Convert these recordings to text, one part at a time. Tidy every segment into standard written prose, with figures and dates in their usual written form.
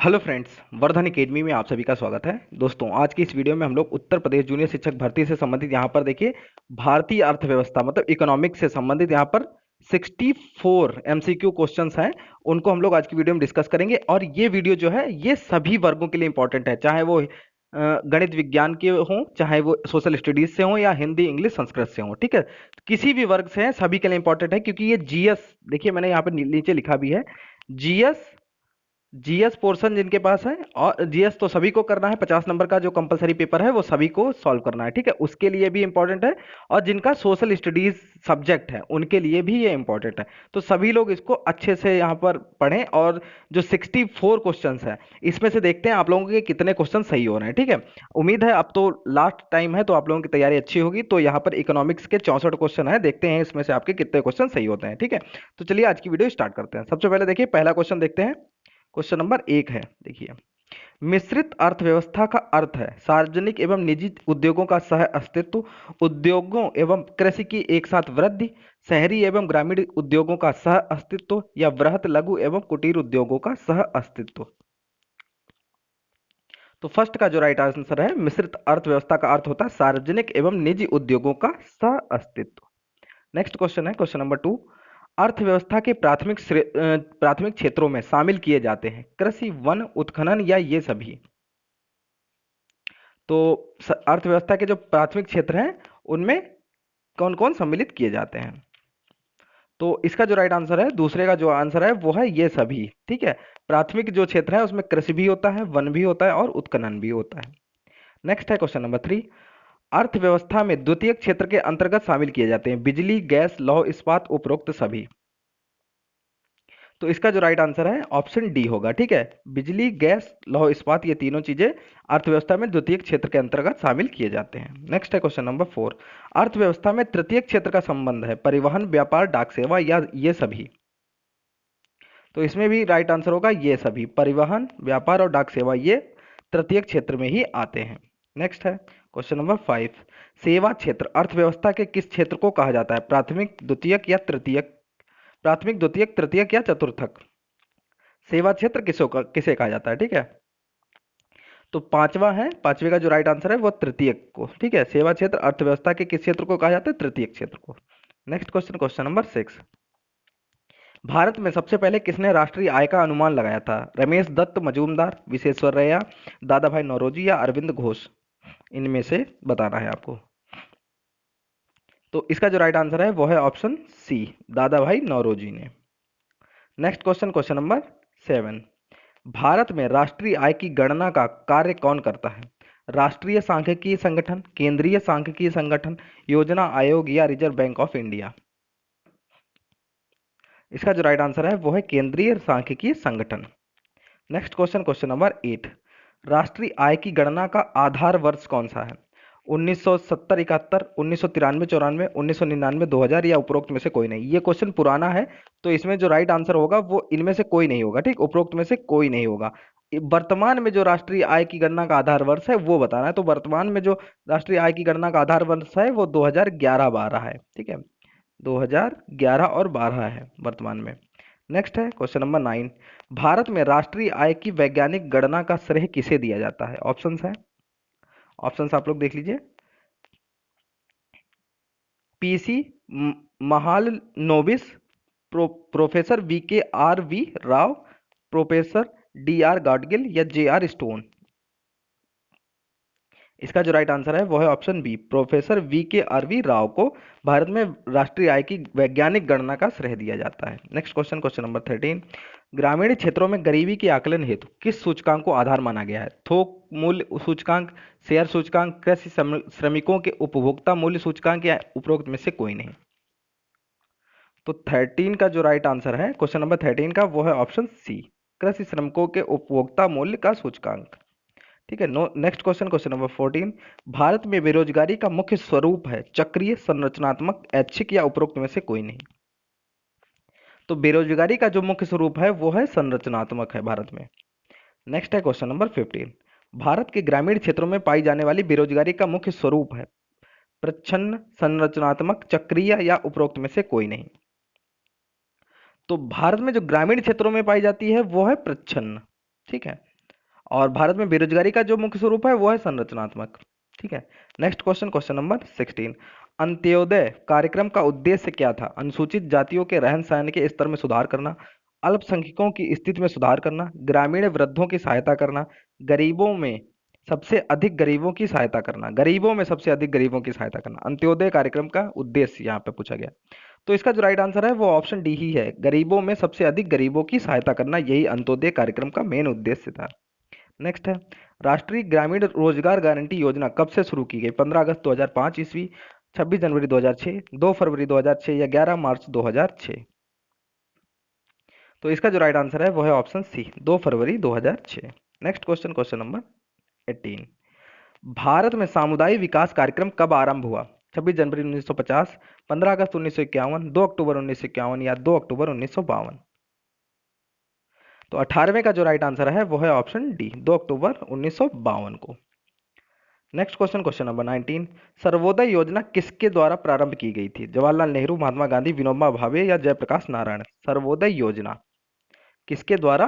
Hello friends, Vardhan academy में आप सभी का स्वागत है। दोस्तों, आज की इस वीडियो में हम लोग उत्तर प्रदेश जूनियर शिक्षक भर्ती से संबंधित यहाँ पर देखिए भारतीय अर्थव्यवस्था मतलब इकोनॉमिक्स से संबंधित यहाँ पर 64 एमसीक्यू क्वेश्चंस हैं। उनको हम लोग आज की वीडियो में डिस्कस करेंगे और ये वीडियो जो है ये सभी वर्गों के लिए इंपॉर्टेंट है, चाहे वो गणित विज्ञान के हों, चाहे वो सोशल स्टडीज से हों या हिंदी इंग्लिश संस्कृत से हों। ठीक है, किसी भी वर्ग से है सभी के लिए इंपॉर्टेंट है, क्योंकि ये जीएस देखिए मैंने यहाँ पर नीचे लिखा भी है। जीएस जीएस पोर्शन जिनके पास है, और जीएस तो सभी को करना है, 50 नंबर का जो कंपलसरी पेपर है वो सभी को सॉल्व करना है। ठीक है, उसके लिए भी इंपॉर्टेंट है, और जिनका सोशल स्टडीज सब्जेक्ट है उनके लिए भी ये इंपॉर्टेंट है। तो सभी लोग इसको अच्छे से यहाँ पर पढ़ें, और जो 64 क्वेश्चंस है इसमें से देखते हैं आप लोगों के कितने क्वेश्चन सही हो रहे हैं। ठीक है, उम्मीद है अब तो लास्ट टाइम है तो आप लोगों की तैयारी अच्छी होगी। तो यहाँ पर इकोनॉमिक्स के 64 क्वेश्चन है, देखते हैं इसमें से आपके कितने क्वेश्चन सही होते हैं। ठीक है, तो चलिए आज की वीडियो स्टार्ट करते हैं। सबसे पहले देखिए पहला क्वेश्चन देखते हैं। क्वेश्चन नंबर 1 है, देखिए मिश्रित अर्थव्यवस्था का अर्थ है सार्वजनिक एवं निजी उद्योगों का सह अस्तित्व, उद्योगों एवं कृषि की एक साथ वृद्धि, शहरी एवं ग्रामीण उद्योगों का सह अस्तित्व, या वृहत लघु एवं कुटीर उद्योगों का सह अस्तित्व। तो फर्स्ट का जो राइट आंसर है, मिश्रित अर्थव्यवस्था का अर्थ होता है सार्वजनिक एवं निजी उद्योगों का सह अस्तित्व। नेक्स्ट क्वेश्चन है क्वेश्चन नंबर 2। अर्थव्यवस्था के प्राथमिक क्षेत्रों में शामिल किए जाते हैं कृषि, वन, उत्खनन या ये सभी। तो अर्थव्यवस्था के जो प्राथमिक क्षेत्र हैं उनमें कौन कौन सम्मिलित किए जाते हैं। तो इसका जो राइट आंसर है, दूसरे का जो आंसर है वो है ये सभी। ठीक है, प्राथमिक जो क्षेत्र है उसमें कृषि भी होता है, वन भी होता है और उत्खनन भी होता है। नेक्स्ट है क्वेश्चन नंबर 3। अर्थव्यवस्था में द्वितीयक क्षेत्र के अंतर्गत शामिल किए जाते हैं बिजली, गैस, लौह इस्पात, उपरोक्त सभी। तो इसका जो राइट आंसर है ऑप्शन डी होगा। ठीक है, बिजली, गैस, लौह इस्पात ये तीनों चीजें अर्थव्यवस्था में द्वितीय क्षेत्र के अंतर्गत शामिल किए जाते हैं। नेक्स्ट है क्वेश्चन नंबर 4। अर्थव्यवस्था में तृतीय क्षेत्र का संबंध है परिवहन, व्यापार, डाक सेवा या ये सभी। तो इसमें भी राइट आंसर होगा ये सभी, परिवहन, व्यापार और डाक सेवा ये तृतीय क्षेत्र में ही आते हैं। नेक्स्ट है क्वेश्चन नंबर 5। सेवा क्षेत्र अर्थव्यवस्था के किस क्षेत्र को कहा जाता है, प्राथमिक, द्वितीयक या तृतीयक, प्राथमिक, द्वितीयक, तृतीयक या चतुर्थक। सेवा क्षेत्र किसे कहा जाता है। ठीक है, तो पांचवा है, पांचवे का जो राइट आंसर है वो तृतीयक को। ठीक है, सेवा क्षेत्र अर्थव्यवस्था के किस क्षेत्र को कहा जाता है, तृतीयक क्षेत्र को। Next question, question number 6। Bharat में सबसे पहले किसने राष्ट्रीय आय का अनुमान लगाया था, रमेश दत्त मजूमदार, विश्वेश्वरैया, दादा भाई नौरोजी या अरविंद घोष। इनमें से बताना है आपको। तो इसका जो राइट आंसर है वो है ऑप्शन सी, दादा भाई नौरोजी ने। Next question, question number 7। Bharat में राष्ट्रीय आय की गणना का कार्य कौन करता है, राष्ट्रीय सांख्यिकीय संगठन, केंद्रीय सांख्यिकीय संगठन, योजना आयोग या रिजर्व बैंक ऑफ इंडिया। इसका जो राइट आंसर है वो है केंद्रीय सांख्यिकीय संगठन। Next question, question number 8। राष्ट्रीय आय की गणना का आधार वर्ष कौन सा है, 1970, 71, 1993, 94, 1999, 2000 या उपरोक्त में से कोई नहीं। ये क्वेश्चन पुराना है, तो इसमें जो राइट आंसर होगा वो इनमें से कोई नहीं होगा। ठीक, उपरोक्त में से कोई नहीं होगा। वर्तमान में जो राष्ट्रीय आय की गणना का आधार वर्ष है वो बताना है। तो वर्तमान में जो राष्ट्रीय आय की गणना का आधार वर्ष है वो 2011-12 है। ठीक है, 2011 और 12 है वर्तमान में। नेक्स्ट है क्वेश्चन नंबर 9। भारत में राष्ट्रीय आय की वैज्ञानिक गणना का श्रेय किसे दिया जाता है, ऑप्शंस है, ऑप्शंस आप लोग देख लीजिए। PC Mahalanobis, professor V Rao, professor D Gadgil या जे स्टोन। इसका जो राइट आंसर है वो है option B, professor V Rao को भारत में राष्ट्रीय आय की वैज्ञानिक गणना का श्रेय दिया जाता है। Next question, question number 13। ग्रामीण क्षेत्रों में गरीबी के आकलन हेतु किस सूचकांक को आधार माना गया है, थोक मूल्य सूचकांक, शेयर सूचकांक, कृषि श्रमिकों के उपभोक्ता मूल्य सूचकांक या उपरोक्त में से कोई नहीं। तो 13 का जो राइट आंसर है क्वेश्चन नंबर 13 का वो है ऑप्शन सी, कृषि श्रमिकों के उपभोक्ता मूल्य का सूचकांक। ठीक है, next question, question number 14। Bharat में बेरोजगारी का मुख्य स्वरूप है चक्रीय, संरचनात्मक, ऐच्छिक या उपरोक्त में से कोई नहीं। तो बेरोजगारी का जो मुख्य स्वरूप है वो है संरचनात्मक है भारत में। नेक्स्ट है क्वेश्चन नंबर 15। भारत के ग्रामीण क्षेत्रों में पाई जाने वाली बेरोजगारी का मुख्य स्वरूप है प्रच्छन्न, संरचनात्मक, चक्रीय या उपरोक्त में से कोई नहीं। तो भारत में जो ग्रामीण क्षेत्रों में पाई जाती है वो है प्रच्छन्न। ठीक है, और भारत में बेरोजगारी का जो मुख्य स्वरूप है वो है संरचनात्मक। ठीक है। Next question, question number 16। Antyodaya कार्यक्रम का उद्देश्य क्या था? अनुसूचित जातियों के रहन सहन के स्तर में सुधार करना, अल्पसंख्यकों की स्थिति में सुधार करना, ग्रामीण वृद्धों की सहायता करना, गरीबों में सबसे अधिक गरीबों की सहायता करना। गरीबों में सबसे अधिक गरीबों की सहायता करना अंत्योदय कार्यक्रम का उद्देश्य यहाँ पे पूछा गया। तो इसका जो राइट आंसर है वो ऑप्शन डी ही है, गरीबों में सबसे अधिक गरीबों की सहायता करना, यही अंत्योदय कार्यक्रम का मेन उद्देश्य था। नेक्स्ट है, राष्ट्रीय ग्रामीण रोजगार गारंटी योजना कब से शुरू की गई? 15 अगस्त 2005 ईस्वी, 26 जनवरी 2006, 2 फरवरी 2006 या 11 मार्च 2006? तो इसका जो राइट आंसर है वो है ऑप्शन सी, 2 फरवरी 2006। Next question, question number 18। Bharat में सामुदायिक विकास कार्यक्रम कब आरंभ हुआ? 26 जनवरी 1950, 15 अगस्त 1951, 2 अक्टूबर 1951 या 2 अक्टूबर 1952? तो 18वें का जो राइट आंसर है वो है ऑप्शन डी, 2 अक्टूबर 1952 को। Next question, question number 19। Sarvodaya योजना किसके द्वारा प्रारंभ की गई थी? जवाहरलाल नेहरू, महात्मा गांधी, विनोबा भावे या जयप्रकाश नारायण? सर्वोदय योजना किसके द्वारा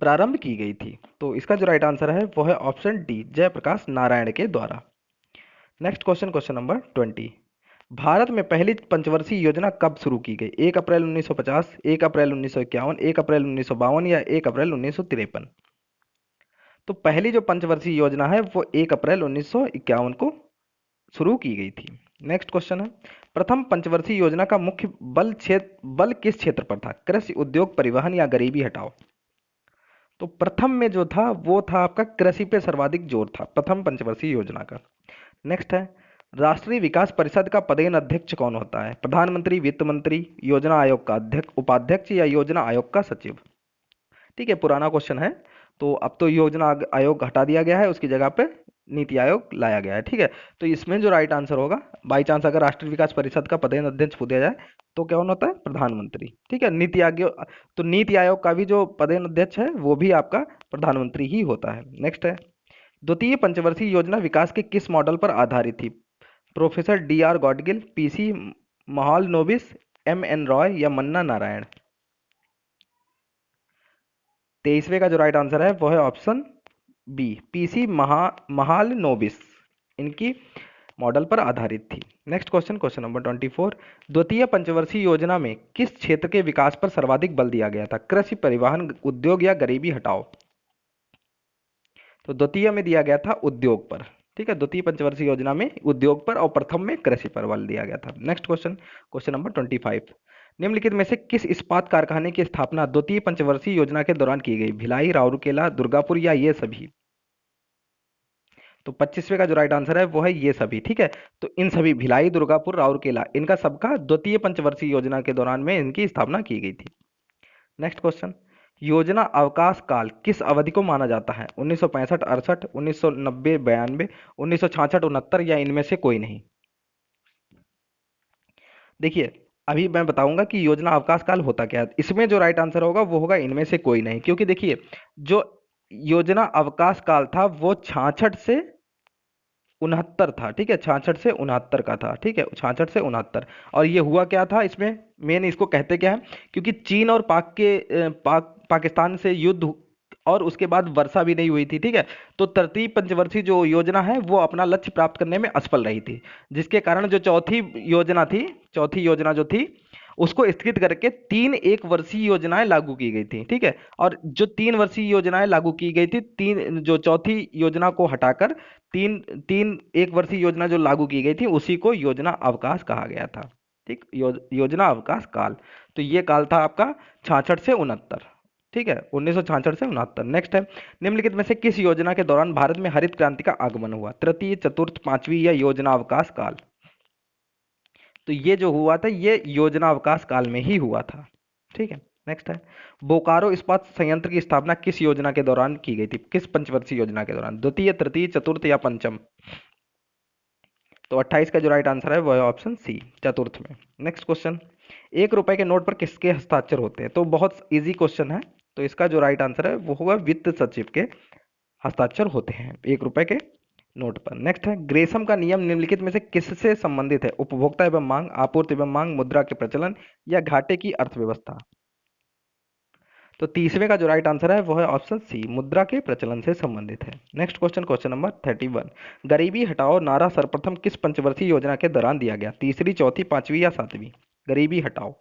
प्रारंभ की गई थी? तो इसका जो राइट आंसर है वो है ऑप्शन डी, जयप्रकाश नारायण के द्वारा। Next question, question number 20। Bharat में पहली पंचवर्षीय योजना कब शुरू की गई? 1 अप्रैल 1950, 1 अप्रैल 1951, 1 अप्रैल 1952 या 1 अप्रैल 1953? तो पहली जो पंचवर्षीय योजना है वो 1 अप्रैल 1951 को शुरू की गई थी। नेक्स्ट क्वेश्चन है, प्रथम पंचवर्षीय योजना का मुख्य बल किस क्षेत्र पर था? कृषि, उद्योग, परिवहन या गरीबी हटाओ? तो प्रथम में जो था वो था आपका कृषि पे सर्वाधिक जोर था प्रथम पंचवर्षीय योजना का। नेक्स्ट है, राष्ट्रीय विकास परिषद का पदेन अध्यक्ष कौन होता है? प्रधानमंत्री, वित्त मंत्री, योजना आयोग का अध्यक्ष उपाध्यक्ष या योजना आयोग का सचिव? ठीक है, पुराना क्वेश्चन है, तो अब तो योजना आयोग हटा दिया गया है, उसकी जगह पे नीति आयोग लाया गया है। ठीक है, तो इसमें जो राइट आंसर होगा, बाई चांस अगर राष्ट्रीय विकास परिषद का पदेन अध्यक्ष पूछ दिया जाए तो क्या होता है? प्रधानमंत्री। ठीक है, नीति आयोग, तो नीति आयोग का भी जो पदेन अध्यक्ष है वो भी आपका प्रधानमंत्री ही होता है। नेक्स्ट है, द्वितीय पंचवर्षीय योजना विकास के किस मॉडल पर आधारित थी? Professor D.R. Gadgil, PC Mahalanobis, M.N. Roy या मन्ना नारायण? 23वें का जो राइट आंसर है वो है ऑप्शन बी, पीसी महालनोबिस, इनकी मॉडल पर आधारित थी। Next question, question number 24। द्वितीय पंचवर्षीय योजना में किस क्षेत्र के विकास पर सर्वाधिक बल दिया गया था? कृषि, परिवहन, उद्योग या गरीबी हटाओ? तो द्वितीय में दिया गया था उद्योग पर। ठीक है, द्वितीय पंचवर्षीय योजना में उद्योग पर और प्रथम में कृषि पर बल दिया गया था। Next question, question number 25। निम्नलिखित में से किस इस्पात कारखाने की स्थापना द्वितीय पंचवर्षीय योजना के दौरान की गई? भिलाई, राउरकेला, दुर्गापुर या ये सभी? तो 25वें का जो राइट आंसर है वो है ये सभी। ठीक है, तो इन सभी भिलाई, दुर्गापुर, राउरकेला, इनका सबका द्वितीय पंचवर्षीय योजना के दौरान में इनकी स्थापना की गई थी। नेक्स्ट क्वेश्चन, योजना अवकाश काल किस अवधि को माना जाता है? 1965-68, 1990-92, 1966-69 या इनमें से कोई नहीं? देखिए, अभी मैं बताऊंगा कि योजना अवकाश काल होता क्या है। इसमें जो राइट आंसर होगा वो होगा इनमें से कोई नहीं, क्योंकि देखिए जो योजना अवकाश काल था वो 66 से 69 था। ठीक है, 66 से 69 का था। ठीक है, 66 से 69। और ये हुआ क्या था इसमें, मेन इसको कहते क्या है, क्योंकि चीन और पाकिस्तान से युद्ध और उसके बाद वर्षा भी नहीं हुई थी। ठीक है, तो तृतीय पंचवर्षीय जो योजना है वो अपना लक्ष्य प्राप्त करने में असफल रही थी, जिसके कारण जो चौथी योजना जो थी उसको स्थगित करके 3 1 वर्षीय योजनाएं लागू की गई थी। ठीक है, और जो 3 वर्षीय योजनाएं लागू की गई थी, तीन जो चौथी योजना को हटाकर तीन तीन 1 वर्षीय योजना जो लागू की गई थी उसी को योजना अवकाश कहा गया था। ठीक, योजना अवकाश काल, तो ये काल था आपका 66 से 69। ठीक है, 1966 से 69। नेक्स्ट है, निम्नलिखित में से किस योजना के दौरान भारत में हरित क्रांति का आगमन हुआ? तृतीय, चतुर्थ, पांचवी या योजना अवकाश काल? तो ये जो हुआ था ये योजना अवकाश काल में ही हुआ था। ठीक है, नेक्स्ट है, बोकारो इस्पात संयंत्र की स्थापना किस योजना के दौरान की गई थी? किस पंचवर्षीय योजना के दौरान? द्वितीय, तृतीय, चतुर्थ या पंचम? तो 28 का जो राइट आंसर है वो है ऑप्शन सी, चतुर्थ में। नेक्स्ट क्वेश्चन, 1 रुपए के नोट पर किसके हस्ताक्षर होते हैं? तो बहुत इजी क्वेश्चन है, तो इसका जो राइट आंसर है वो होगा वित्त सचिव के हस्ताक्षर होते हैं 1 रुपए के नोट पर। नेक्स्ट है, ग्रेसम का नियम निम्नलिखित में से किससे संबंधित है? उपभोक्ता एवं मांग, आपूर्ति एवं मांग, मुद्रा के प्रचलन या घाटे की अर्थव्यवस्था? तो तीसरे का जो राइट आंसर है वो है ऑप्शन सी, मुद्रा के प्रचलन से संबंधित है। नेक्स्ट क्वेश्चन, क्वेश्चन नंबर 31, गरीबी हटाओ नारा सर्वप्रथम किस पंचवर्षीय योजना के दौरान दिया गया? तीसरी, चौथी, पांचवी या सातवीं? गरीबी हटाओ,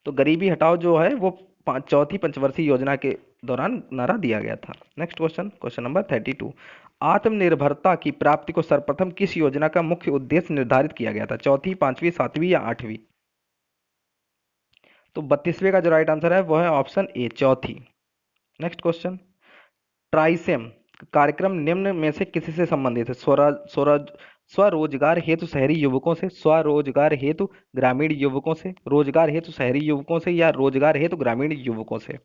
तो गरीबी हटाओ जो है वो चौथी पंचवर्षीय योजना के दौरान नारा दिया गया था। नेक्स्ट क्वेश्चन, क्वेश्चन नंबर 32, आत्मनिर्भरता की प्राप्ति को सर्वप्रथम किस योजना का मुख्य उद्देश्य निर्धारित किया गया था? चौथी, पांचवी, सातवीं या आठवीं? तो 32वें का जो राइट आंसर है वो है ऑप्शन ए, चौथी। नेक्स्ट क्वेश्चन, ट्राइसेम कार्यक्रम निम्न में से किसी से संबंधित है? स्वरोजगार हेतु शहरी युवकों से, स्वरोजगार हेतु ग्रामीण युवकों से, रोजगार हेतु शहरी युवकों से या रोजगार हेतु ग्रामीण युवकों से?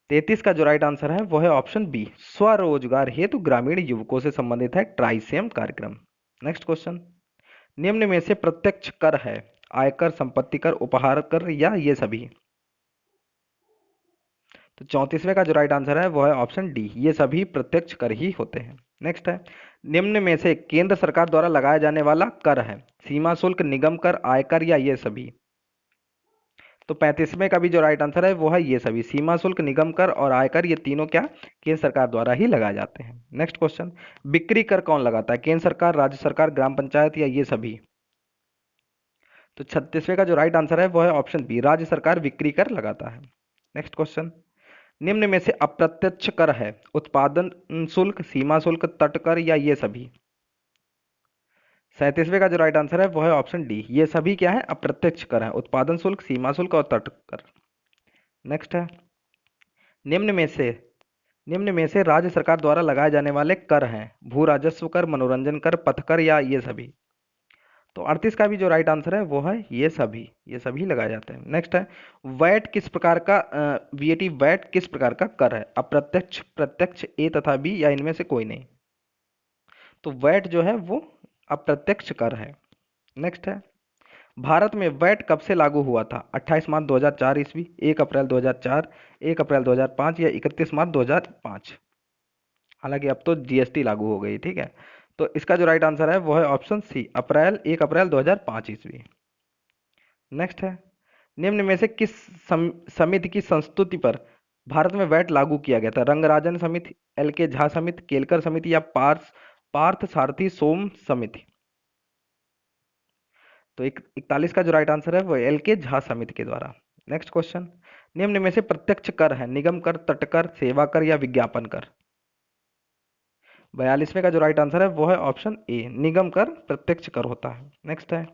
33 का जो राइट आंसर है वो है ऑप्शन बी, स्वरोजगार हेतु ग्रामीण युवकों से संबंधित है ट्राइसेम कार्यक्रम। नेक्स्ट क्वेश्चन, निम्न में से प्रत्यक्ष कर है? आयकर, संपत्ति कर, उपहार कर या ये सभी? तो 34वें का जो राइट आंसर है वो है ऑप्शन डी, ये सभी प्रत्यक्ष कर ही होते हैं। नेक्स्ट है, निम्न में से केंद्र सरकार द्वारा लगाया जाने वाला कर है? सीमा शुल्क, निगम कर, आयकर या ये सभी? तो 35वें का भी जो राइट आंसर है वो है ये सभी, सीमा शुल्क, निगम कर और आयकर, ये तीनों क्या केंद्र सरकार द्वारा ही लगाए जाते हैं। नेक्स्ट क्वेश्चन, बिक्री कर कौन लगाता है? केंद्र सरकार, राज्य सरकार, ग्राम पंचायत या ये सभी? तो 36वें का जो राइट आंसर है वो है ऑप्शन बी, राज्य सरकार बिक्री कर लगाता है। नेक्स्ट क्वेश्चन, निम्न में से अप्रत्यक्ष कर है? उत्पादन शुल्क, सीमा शुल्क, तट कर या ये सभी? 37वें का जो राइट आंसर है वो है ऑप्शन डी, ये सभी क्या है? अप्रत्यक्ष कर है, उत्पादन शुल्क, सीमा शुल्क और तट कर। नेक्स्ट है, निम्न में से निम्न में से राज्य सरकार द्वारा लगाए जाने वाले कर हैं? भू राजस्व कर, मनोरंजन कर, पथ कर या ये सभी? तो 38 का भी जो राइट आंसर है वो है ये सभी लगाए जाते हैं। नेक्स्ट है, वैट किस प्रकार का वीएटी वैट किस प्रकार का कर है? अप्रत्यक्ष, प्रत्यक्ष, ए तथा बी या इनमें से कोई नहीं? तो वैट जो है वो अप्रत्यक्ष कर है। नेक्स्ट है, भारत में वैट कब से लागू हुआ था? 28 मार्च 2004 ईस्वी, 1 अप्रैल 2004, 1 अप्रैल 2005 या 31 मार्च 2005? हालांकि अब तो जीएसटी लागू हो गई, ठीक है। तो इसका जो राइट आंसर है वो है ऑप्शन सी, अप्रैल 1 अप्रैल 2005 ईस्वी। नेक्स्ट है, निम्न में से किस समिति की संस्तुति पर भारत में वैट लागू किया गया था? रंगराजन समिति, एल के झा समिति, केलकर समिति या पार्थ सारथी सोम समिति? तो 41 का जो राइट आंसर है वो एल के झा समिति के द्वारा। नेक्स्ट क्वेश्चन, निम्न में से प्रत्यक्ष कर है? निगम कर, तटकर, सेवा कर या विज्ञापन कर? 42वें का जो राइट आंसर है वो है ऑप्शन ए, निगम कर प्रत्यक्ष कर होता है। नेक्स्ट है,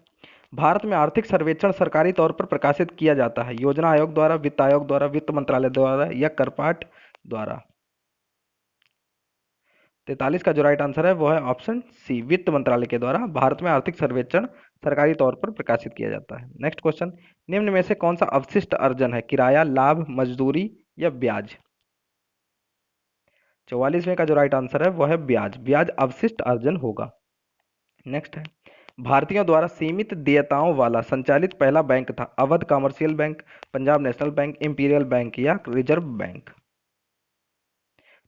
भारत में आर्थिक सर्वेक्षण सरकारी तौर पर प्रकाशित किया जाता है? योजना आयोग द्वारा, वित्त आयोग द्वारा, वित्त मंत्रालय द्वारा या करपाट द्वारा? 43 का जो राइट आंसर है वो है ऑप्शन सी, वित्त मंत्रालय के द्वारा भारत में आर्थिक सर्वेक्षण सरकारी तौर पर प्रकाशित किया जाता है। नेक्स्ट क्वेश्चन, निम्न में से कौन सा अवशिष्ट अर्जन है? किराया, लाभ, मजदूरी या ब्याज? 44वें का जो राइट आंसर है वो है ब्याज, ब्याज अवशिष्ट अर्जन होगा। नेक्स्ट है, भारतीयों द्वारा सीमित देयताओं वाला संचालित पहला बैंक था? Awadh commercial bank, Punjab national bank, imperial bank या रिजर्व बैंक?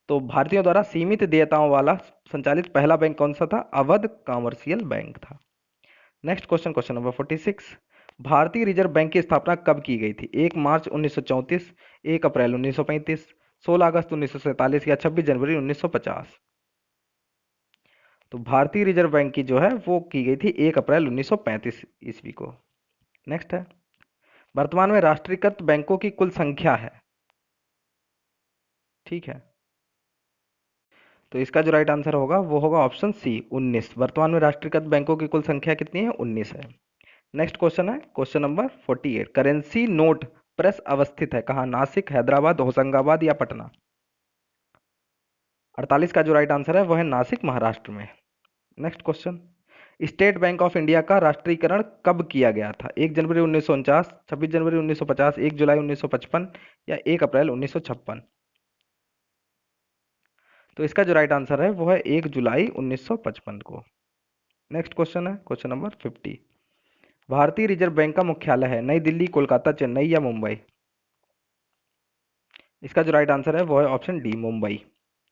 तो भारतीयों द्वारा सीमित देयताओं वाला संचालित पहला बैंक कौन सा था? अवध कमर्शियल बैंक था। नेक्स्ट क्वेश्चन, क्वेश्चन नंबर 46, भारतीय रिजर्व बैंक की स्थापना कब की गई थी? 1 मार्च 1934, 1 अप्रैल 1935, 16 अगस्त 1947 या 26 जनवरी 1950? तो भारतीय रिजर्व बैंक की जो है वो की गई थी 1 अप्रैल 1935 ईस्वी को। नेक्स्ट है, वर्तमान में राष्ट्रीयकृत बैंकों की कुल संख्या है? ठीक है, तो इसका जो राइट आंसर होगा वो होगा ऑप्शन सी, 19। वर्तमान में राष्ट्रीयकृत बैंकों की कुल संख्या कितनी है? 19 है। नेक्स्ट क्वेश्चन है question number 48, currency note press अवस्थित है कहाँ? नासिक, हैदराबाद, होशंगाबाद या पटना? 48 का जो राइट आंसर है वो है नासिक, महाराष्ट्र में। Next question, state bank of India का राष्ट्रीयकरण कब किया गया था? 1 जनवरी 1949, 26 जनवरी 1950, 1 जुलाई 1955 या 1 अप्रैल 1956? तो इसका जो राइट आंसर है वो है 1 जुलाई 1955 को। नेक्स्ट क्वेश्चन है क्वेश्चन नंबर 50, भारतीय रिजर्व बैंक का मुख्यालय है नई दिल्ली, कोलकाता, चेन्नई या मुंबई? इसका जो राइट आंसर है वो है option D, Mumbai.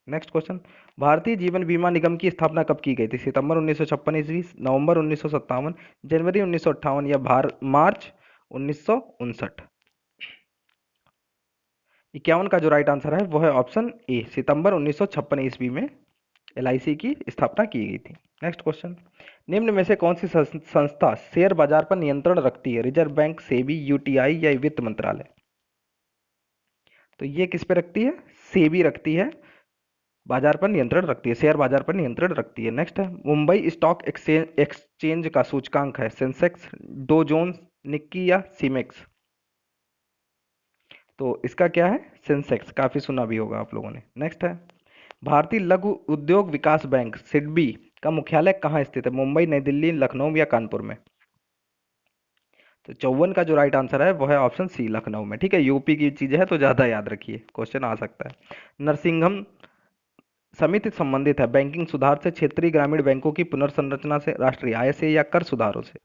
Next question, Bharatiya Jeevan बीमा निगम की स्थापना कब की गई थी? सितंबर 1956 ईस्वी, नवंबर 1957, जनवरी 1958 या मार्च 1959? 51 का जो राइट आंसर है वो है ऑप्शन ए, सितंबर 1956 ईस्वी में एलआईसी की स्थापना की गई थी। नेक्स्ट क्वेश्चन, निम्न में से कौन सी संस्था शेयर बाजार पर नियंत्रण रखती है? रिजर्व बैंक, सेबी, यूटीआई या वित्त मंत्रालय? तो ये किस पे रखती है? सेबी रखती है, बाजार पर नियंत्रण रखती है, शेयर बाजार पर नियंत्रण रखती है। नेक्स्ट है, मुंबई स्टॉक एक्सचेंज का सूचकांक है सेंसेक्स, डो जोन्स, निक्की या सीमेक्स? तो इसका क्या है? सेंसेक्स, काफी सुना भी होगा आप लोगों ने। नेक्स्ट है, भारतीय लघु उद्योग विकास बैंक सिडबी का मुख्यालय कहाँ स्थित है? मुंबई, नई दिल्ली, लखनऊ या कानपुर में? तो 54 का जो राइट आंसर है वो है ऑप्शन सी, लखनऊ में। ठीक है, यूपी की चीजें है तो ज्यादा याद रखिए, क्वेश्चन आ सकता है। नरसिंघम समिति संबंधित है बैंकिंग सुधार से, क्षेत्रीय ग्रामीण बैंकों की पुनर्संरचना से, राष्ट्रीय आय से या कर सुधारों से?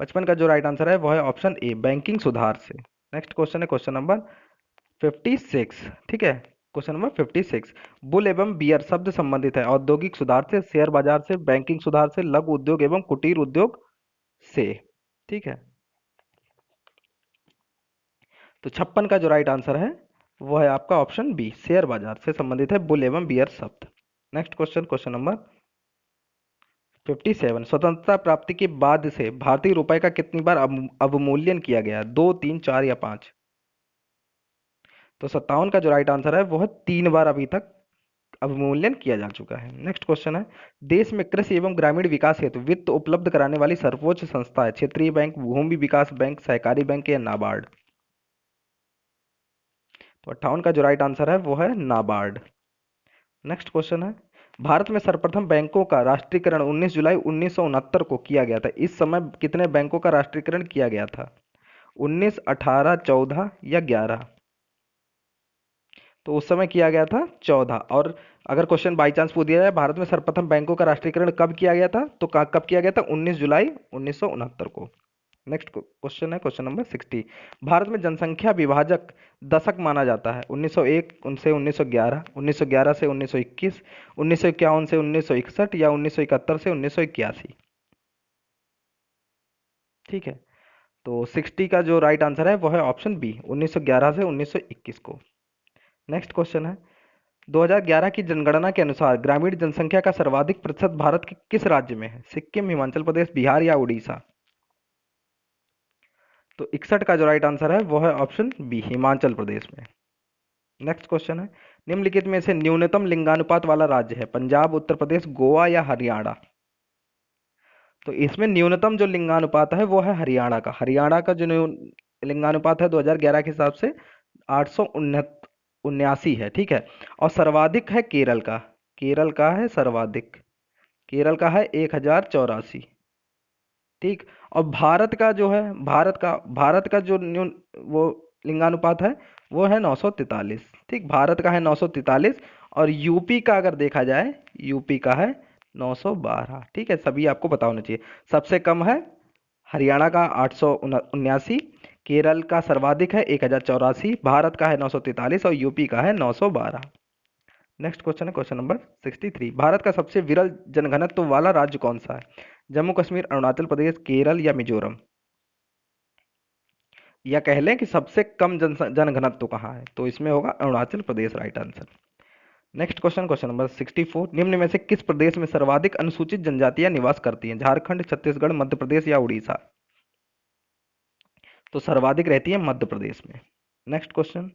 55 का जो राइट आंसर है वो है ऑप्शन ए, बैंकिंग सुधार से। नेक्स्ट क्वेश्चन है क्वेश्चन नंबर 56। ठीक है, क्वेश्चन नंबर 56, बुल एवं बियर शब्द संबंधित है औद्योगिक सुधार से, शेयर बाजार से, बैंकिंग सुधार से, लघु उद्योग एवं कुटीर उद्योग से। ठीक है, तो 56 का जो राइट आंसर है वो है आपका ऑप्शन बी, शेयर बाजार से संबंधित है बुल एवं बियर शब्द। नेक्स्ट क्वेश्चन, क्वेश्चन नंबर 57, स्वतंत्रता प्राप्ति के बाद से भारतीय रुपए का कितनी बार अवमूल्यन किया गया? 2, 3, 4 या 5? तो 57 का जो राइट आंसर है वो है 3 बार अभी तक अवमूल्यन किया जा चुका है। नेक्स्ट क्वेश्चन है, देश में कृषि एवं ग्रामीण विकास हेतु वित्त उपलब्ध कराने वाली सर्वोच्च संस्था है? क्षेत्रीय बैंक, भूमि विकास बैंक, सहकारी बैंक या नाबार्ड? तो 58 का जो राइट आंसर है वो है नाबार्ड। नेक्स्ट क्वेश्चन है, भारत में सर्वप्रथम बैंकों का राष्ट्रीयकरण 19 जुलाई 1969 को किया गया था। इस समय कितने बैंकों का राष्ट्रीयकरण किया गया था? 19, 18, 14 या 11? तो उस समय किया गया था 14। और अगर क्वेश्चन बाई चांस पूछ दिया जाए भारत में सर्वप्रथम बैंकों का राष्ट्रीयकरण कब किया गया था, तो कब किया गया था? 19 जुलाई 1969 को। नेक्स्ट क्वेश्चन है क्वेश्चन नंबर 60, भारत में जनसंख्या विभाजक दशक माना जाता है? 1901 से 1911, 1911 से 1921, 1951 से 1961 या 1971 से 1981? ठीक है, तो 60 का जो राइट आंसर है वो है ऑप्शन बी, 1911 से 1921 को। नेक्स्ट क्वेश्चन है, 2011 की जनगणना के अनुसार ग्रामीण जनसंख्या का सर्वाधिक प्रतिशत भारत के किस राज्य में है? सिक्किम, हिमाचल प्रदेश, बिहार या उड़ीसा? तो 61 का जो राइट आंसर है वो है ऑप्शन बी, हिमाचल प्रदेश में। नेक्स्ट क्वेश्चन है, निम्नलिखित में से न्यूनतम लिंगानुपात वाला राज्य है? पंजाब, उत्तर प्रदेश, गोवा या हरियाणा? तो इसमें न्यूनतम जो लिंगानुपात है वो है हरियाणा का। हरियाणा का जो लिंगानुपात है 2011 के हिसाब से 879 है। ठीक है, और सर्वाधिक है केरल का। केरल का है सर्वाधिक, केरल का है 1084। ठीक, और भारत का जो है, भारत का जो न्यून वो लिंगानुपात है वो है 943। ठीक, भारत का है 943, और यूपी का अगर देखा जाए, यूपी का है 912। ठीक है, सभी आपको पता होना चाहिए। सबसे कम है हरियाणा का 879, केरल का सर्वाधिक है 1084, भारत का है 943 और यूपी का है 912। नेक्स्ट क्वेश्चन है क्वेश्चन नंबर 63, भारत का सबसे विरल जनघनत्व वाला राज्य कौन सा है? जम्मू कश्मीर, अरुणाचल प्रदेश, केरल या मिजोरम? या कह लें कि सबसे कम जनघनत्व कहाँ है, तो इसमें होगा Arunachal Pradesh right answer. Next question, question number 64, निम्न में से किस प्रदेश में सर्वाधिक अनुसूचित जनजातियां निवास करती हैं? झारखंड, छत्तीसगढ़, मध्य प्रदेश या उड़ीसा? तो सर्वाधिक रहती है मध्य प्रदेश में। नेक्स्ट क्वेश्चन,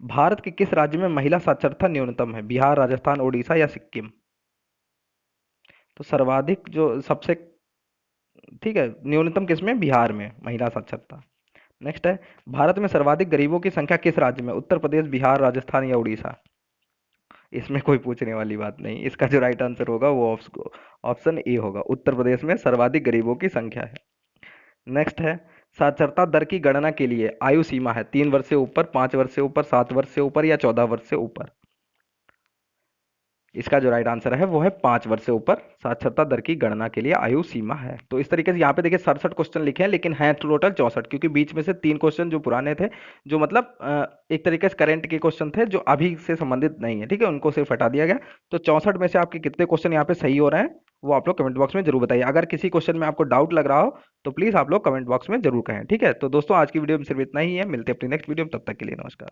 भारत के किस राज्य में महिला साक्षरता न्यूनतम है? बिहार, राजस्थान, उड़ीसा या सिक्किम? तो सर्वाधिक जो सबसे, ठीक है, न्यूनतम किसमें? बिहार में महिला साक्षरता। नेक्स्ट है, भारत में सर्वाधिक गरीबों की संख्या किस राज्य में? उत्तर प्रदेश, बिहार, राजस्थान या उड़ीसा? इसमें कोई पूछने वाली बात नहीं, इसका जो राइट आंसर होगा वो ऑप्शन ए होगा, उत्तर प्रदेश में सर्वाधिक गरीबों की संख्या है। नेक्स्ट है, साक्षरता दर की गणना के लिए आयु सीमा है? 3 वर्ष से ऊपर, 5 वर्ष से ऊपर, 7 वर्ष से ऊपर या 14 वर्ष से ऊपर? इसका जो राइट आंसर है वो है 5 वर्ष से ऊपर साक्षरता दर की गणना के लिए आयु सीमा है। तो इस तरीके से यहाँ पे देखिए 67 क्वेश्चन लिखे हैं, लेकिन हैं टोटल 64, क्योंकि बीच में से 3 क्वेश्चन जो पुराने थे, जो मतलब एक तरीके से करंट के क्वेश्चन थे जो अभी से संबंधित नहीं है, ठीक है, उनको सिर्फ हटा दिया गया। तो 64 में से आपके कितने क्वेश्चन यहाँ पे सही हो रहे हैं? वो आप लोग कमेंट बॉक्स में जरूर बताइए। अगर किसी क्वेश्चन में आपको डाउट लग रहा हो तो प्लीज़ आप लोग कमेंट बॉक्स में जरूर कहें। ठीक है, तो दोस्तों आज की वीडियो में सिर्फ इतना ही है, मिलते हैं अपनी नेक्स्ट वीडियो में, तब तक के लिए नमस्कार।